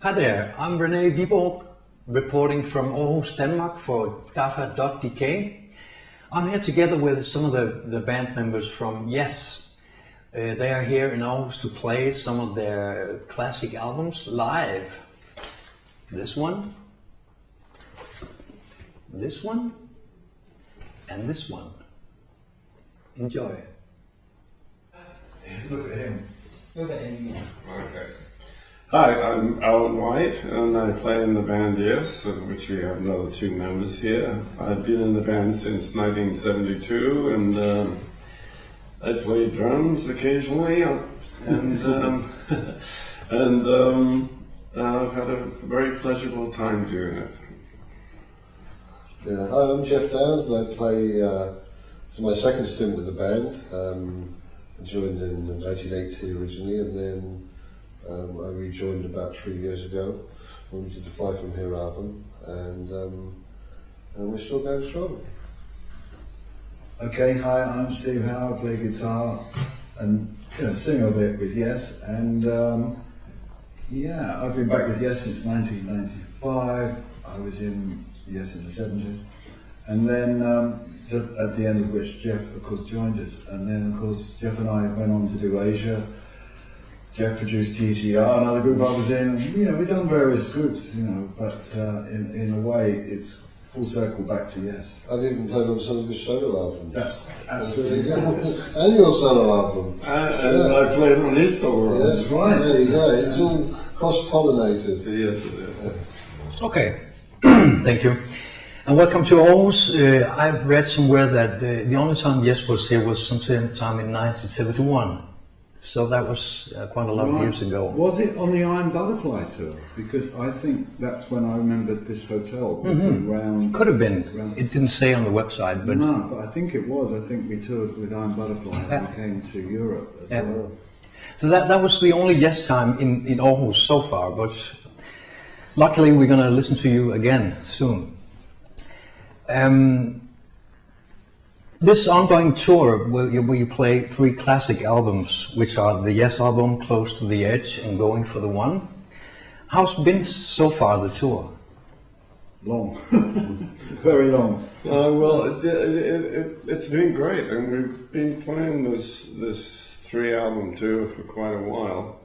Hi there, I'm Rene Wiborg, reporting from Aarhus, Denmark for GAFA.dk. I'm here together with some of the band members from Yes. They are here in Aarhus to play some of their classic albums live. This one, and this one. Enjoy. Look at him. Look at him. Okay. Hi, I'm Alan White, and I play in the band Yes, of which we have another two members here. I've been in the band since 1972, and I play drums occasionally, and I've had a very pleasurable time doing it. Yeah, hi, I'm Geoff Downs, and I play. It's my second stint with the band. I joined in 1980 originally, and then I rejoined about 3 years ago when we did the Fly From Here album, and we're still going strong. Okay, hi, I'm Steve Howe, I play guitar and sing a bit with Yes, and I've been back with Yes since 1995. I was in Yes in the 70s, and then just at the end of which Geoff of course joined us, and then of course Geoff and I went on to do Asia. Geoff produced GTR, another group I was in. We've done various groups, but in a way it's full circle back to Yes. I've even played on some of his solo albums. That's absolutely And your solo album. And I played on his solo. That's right. There you go. It's all cross-pollinated. Yes, it is. Okay, thank you. And welcome to Aarhus. I've read somewhere that the only time Yes was here was sometime in 1971. So that was quite a lot of years ago. Was it on the Iron Butterfly tour? Because I think that's when I remembered this hotel. Around, Could have been. It didn't say on the website, but no, but I think it was. I think we toured with Iron Butterfly and we came to Europe as well. So that was the only Yes time in Aarhus so far. But luckily, we're going to listen to you again soon. This ongoing tour where you play 3 classic albums, which are the Yes album, Close to the Edge, and Going for the One. How's been so far the tour? Long, very long. Well, it's been great, and we've been playing this 3-album tour for quite a while.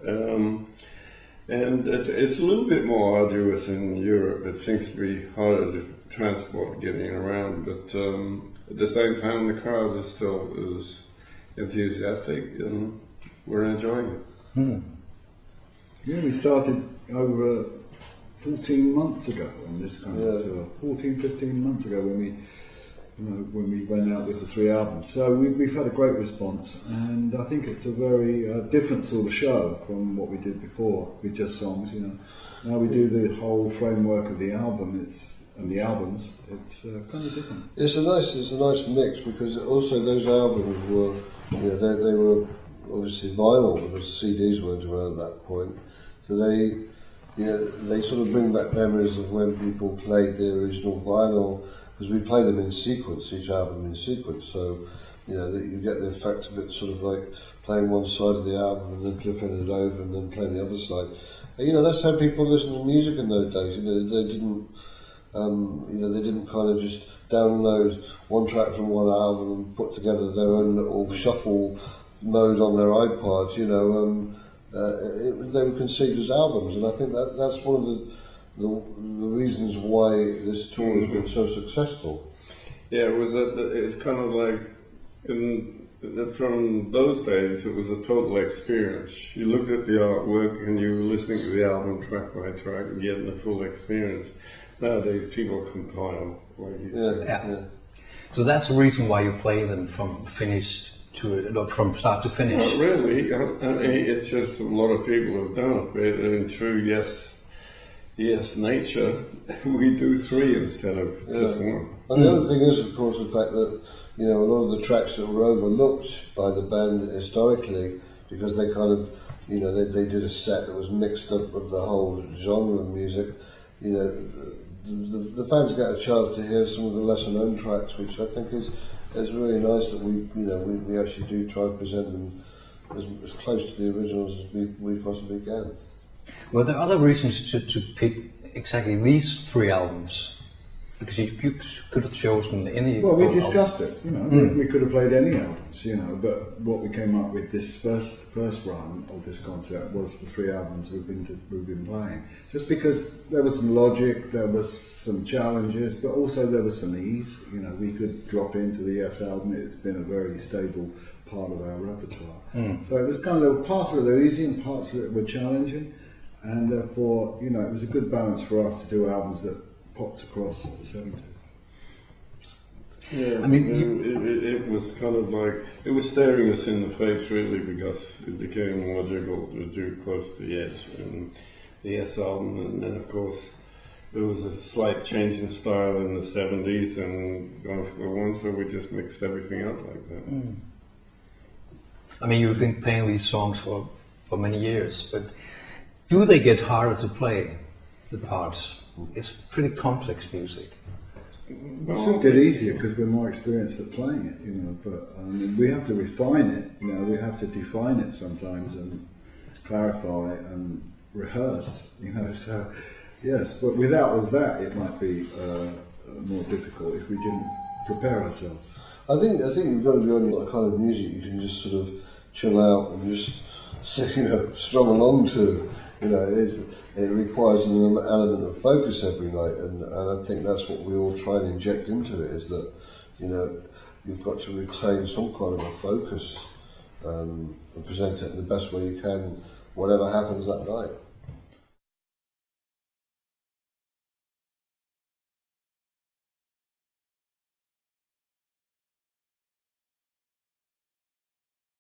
And it's a little bit more arduous in Europe. It seems to be harder to transport getting around, but at the same time the crowd is still as enthusiastic, and we're enjoying it. Yeah, we started over 14 months ago on this kind of tour. 15 months ago when we went out with the 3 albums. So we've had a great response, and I think it's a very different sort of show from what we did before with just songs. Now we do the whole framework of the album. And the albums, it's kind of different. It's a nice mix, because also those albums were, they were obviously vinyl, because CDs weren't around at that point. So they sort of bring back memories of when people played the original vinyl, because we play them in sequence, each album in sequence. So you get the effect of it sort of like playing one side of the album and then flipping it over and then playing the other side. That's how people listened to music in those days. They didn't. They didn't kind of just download one track from one album and put together their own little shuffle mode on their iPod. They were conceived as albums, and I think that's one of the reasons why this tour has been so successful. Yeah, it's kind of like from those days, it was a total experience. You looked at the artwork and you were listening to the album track by track and getting the full experience. Nowadays, people compile, like you said. Yeah. So that's the reason why you play them from from start to finish. Not really. It's just a lot of people have done it. But in true Yes nature, we do 3 instead of just 1. And the other thing is, of course, the fact that a lot of the tracks that were overlooked by the band historically, because they kind of, they did a set that was mixed up with the whole genre of music. The fans get a chance to hear some of the lesser known tracks, which I think is really nice that we actually do try to present them as close to the originals as we possibly can. Were there other reasons to pick exactly these 3 albums? Because you could have chosen any. Well, we album. discussed it. You know, we could have played any albums. You know, but what we came up with this first run of this concert was the 3 albums we've been playing. Just because there was some logic, there was some challenges, but also there was some ease. You know, we could drop into the Yes album. It's been a very stable part of our repertoire. So it was kind of parts of it were easy and parts of it were challenging, and therefore, you know, it was a good balance for us to do albums that popped across the 70s. Yeah, I mean, it was kind of like, it was staring us in the face really, because it became logical to do close to Yes and the Yes album, and then of course there was a slight change in style in the 70s and going for the one, so we just mixed everything up like that. I mean, you've been playing these songs for many years, but do they get harder to play, the parts? It's pretty complex music. It should get easier because we're more experienced at playing it, you know. But we have to refine it. You know, we have to define it sometimes and clarify and rehearse. You know, so yes. But without all that, it might be more difficult if we didn't prepare ourselves. I think you've got to be on the kind of music you can just sort of chill out and just, you know, strum along to. You know, it requires an element of focus every night, and I think that's what we all try and inject into it, is that, you know, you've got to retain some kind of a focus and present it in the best way you can, whatever happens that night.